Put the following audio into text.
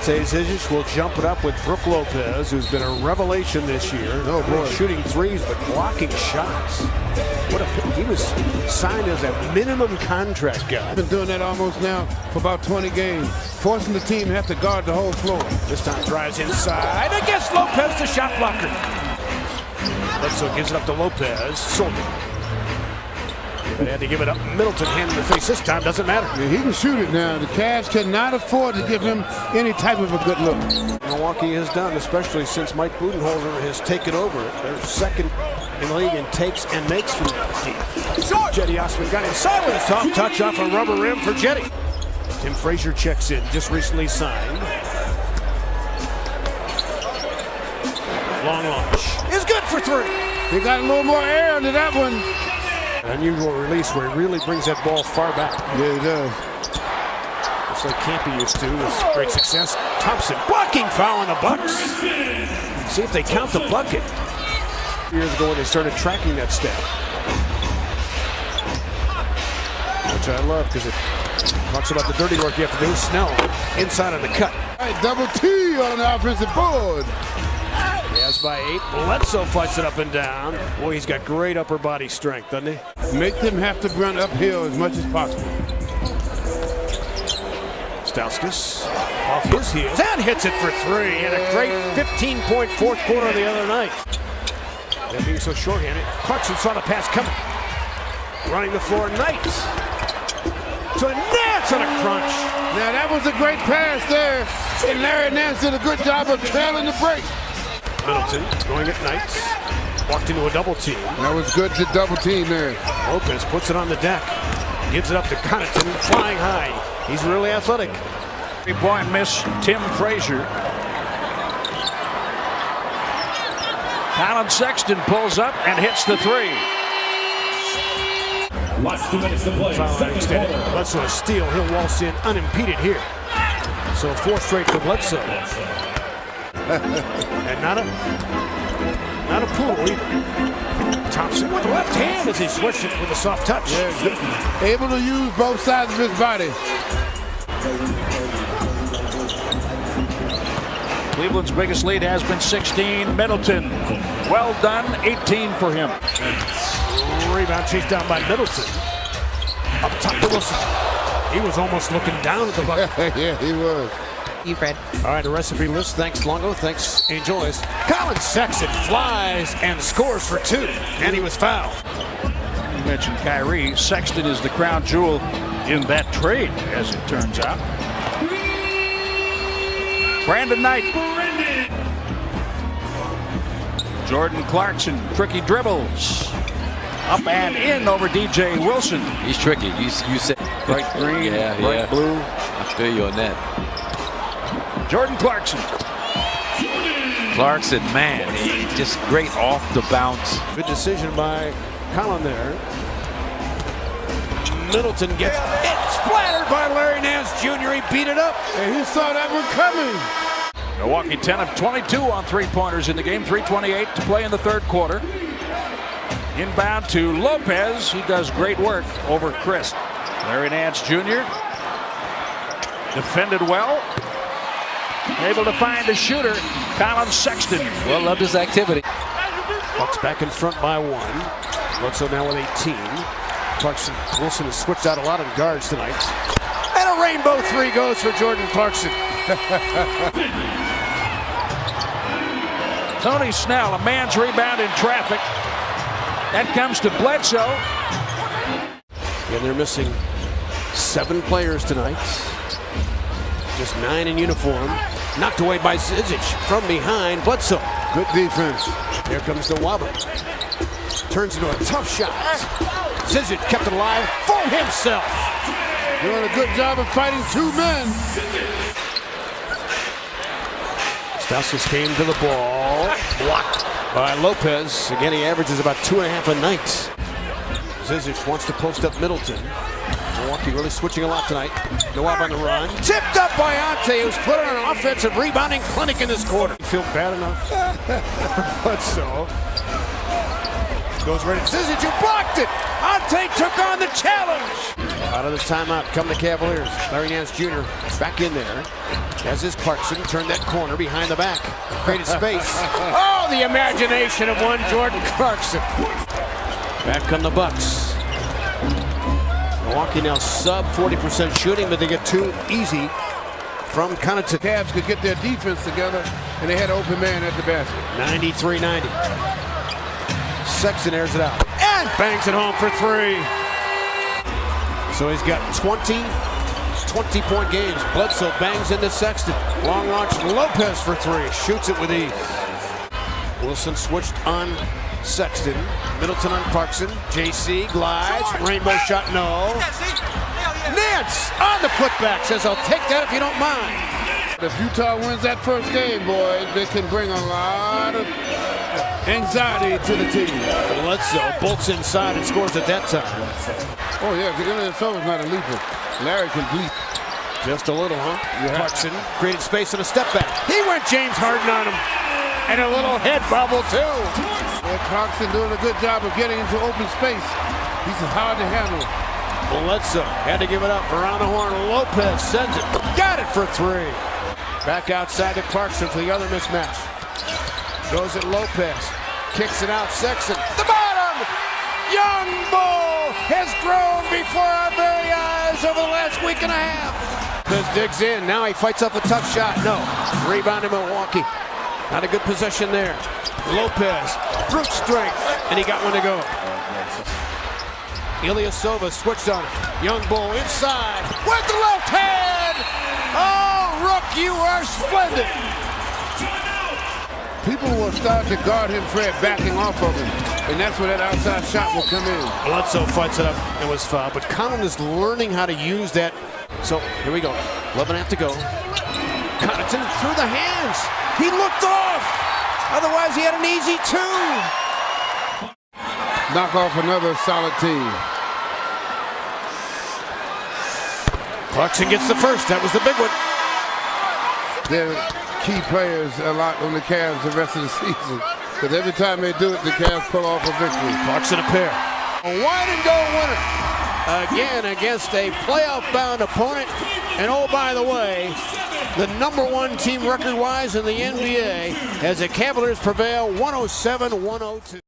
Ante Zizic will jump it up with Brook Lopez, who's been a revelation this year. Oh boy, shooting threes but blocking shots. He was signed as a minimum contract guy. Been doing that almost now for about 20 games, forcing the team to have to guard the whole floor. This time drives inside against Lopez, the shot blocker. Bledsoe gives it up to Lopez. Sold it. But had to give it up. Middleton hand in the face this time. Doesn't matter. Yeah, he can shoot it now. The Cavs cannot afford to give him any type of a good look. Milwaukee has done, especially since Mike Budenholzer has taken over. They're second in the league in takes and makes from deep. Jetty Osman got inside with a soft touch off a rubber rim for Jetty. Tim Frazier checks in, just recently signed. Long launch is good for three. He got a little more air into that one. Unusual release where he really brings that ball far back. Yeah, he does. Just like Campy used to with great success. Thompson blocking foul on the Bucks. See if they count the bucket. Years ago when they started tracking that stat. Which I love because it talks about the dirty work you have to do. Snell inside on the cut. All right, double T on the offensive board. Yes, by 8. Bledsoe fights it up and down. Boy, he's got great upper body strength, doesn't he? Make them have to run uphill as much as possible. Stauskas off his heels and hits it for three. And a great 15-point fourth quarter the other night. That being so short-handed, Clarkson saw the pass coming. Running the floor, Knight. So Nance on a crunch. Now that was a great pass there. And Larry Nance did a good job of trailing the break. Middleton going at Knight. Walked into a double team. That was good to double team there. Lopez puts it on the deck. Gives it up to Connaughton, flying high. He's really athletic. 3-point miss, Tim Frazier. Colin Sexton pulls up and hits the three. Last 2 minutes to play. Foul extended. Bledsoe a steal. He'll waltz in unimpeded here. So fourth straight for Bledsoe. And not a pool either. Thompson with the left hand as he switched it with a soft touch. Yeah, able to use both sides of his body. Cleveland's biggest lead has been 16. Middleton, well done, 18 for him. Rebound chased down by Middleton. Up top to Wilson. He was almost looking down at the bucket. Yeah, he was. You, Fred. All right, a recipe list. Thanks, Longo. Thanks, Angel. Colin Sexton flies and scores for two. And he was fouled. You mentioned Kyrie. Sexton is the crown jewel in that trade, as it turns out. Brandon Knight. Jordan Clarkson, tricky dribbles. Up and in over DJ Wilson. He's tricky. You said Bright green, bright blue. I feel you on that. Jordan Clarkson. Clarkson, man, just great off the bounce. Good decision by Colin there. Middleton gets it splattered by Larry Nance Jr. He beat it up. And he saw that one coming. Milwaukee 10 of 22 on three-pointers in the game. 3:28 to play in the third quarter. Inbound to Lopez. He does great work over Chris. Larry Nance Jr. defended well. Able to find a shooter. Colin Sexton. Well, loved his activity. Bucks back in front by 1. Bledsoe now with 18. Clarkson, Wilson has switched out a lot of guards tonight. And a rainbow three goes for Jordan Clarkson. Tony Snell, a man's rebound in traffic. That comes to Bledsoe. And they're missing 7 players tonight. Just 9 in uniform. Knocked away by Zizic from behind. Bledsoe. Good defense. Here comes the wobble. Turns into a tough shot. Zizic kept it alive for himself. Doing a good job of fighting 2 men. Stauskas came to the ball. Blocked by Lopez. Again, he averages about 2.5 a night. Zizic wants to post up Middleton. Milwaukee really switching a lot tonight. Nawab on the run. Tipped up by Ante, who's put on an offensive rebounding clinic in this quarter. You feel bad enough? But so. Goes right at Zizic, who blocked it. Ante took on the challenge. Out of the timeout come the Cavaliers. Larry Nance Jr. back in there. As is Clarkson, turned that corner behind the back. Created space. Oh, the imagination of one Jordan Clarkson. Back come the Bucks. Milwaukee now sub 40% shooting, but they get too easy from Connaughton. Cavs could get their defense together, and they had an open man at the basket. 93-90. Sexton airs it out and bangs it home for three. So he's got 20-point games. Bledsoe bangs into Sexton. Long launch, Lopez for three. Shoots it with ease. Wilson switched on Sexton. Middleton on Clarkson. JC glides. Rainbow shot, no. Nance on the putback. Says, I'll take that if you don't mind. If Utah wins that first game, boys, they can bring a lot of anxiety to the team. Bledsoe bolts inside and scores at that time. Oh, yeah, because Silver's not a leaper. Larry can bleep. Just a little, huh? Clarkson created space and a step back. He went James Harden on him. And a little head bubble, too. Yeah, Clarkson doing a good job of getting into open space. He's hard to handle. Bledsoe had to give it up around the horn. Lopez sends it. Got it for three. Back outside to Clarkson for the other mismatch. Goes at Lopez. Kicks it out. Sexton. The bottom! Young Bull has grown before our very eyes over the last week and a half. Lopez digs in. Now he fights up a tough shot. No. Rebound in Milwaukee. Not a good possession there. Lopez. Brute strength. And he got one to go. Ilyasova switched on it. Young Bull inside with the left hand. Oh, Rook, you are splendid. People will start to guard him, Fred, backing off of him. And that's where that outside shot will come in. Bledsoe fights it up and was fouled. But Connaughton is learning how to use that. So here we go. 11.5 to go. Connaughton through the hands. He looked off. Otherwise, he had an easy two. Knock off another solid team. Clarkson gets the first. That was the big one. They're key players a lot on the Cavs the rest of the season. Because every time they do it, the Cavs pull off a victory. Clarkson a pair. A wide and go winner. Again against a playoff-bound opponent. And oh, by the way, the #1 team record-wise in the NBA as the Cavaliers prevail 107-102.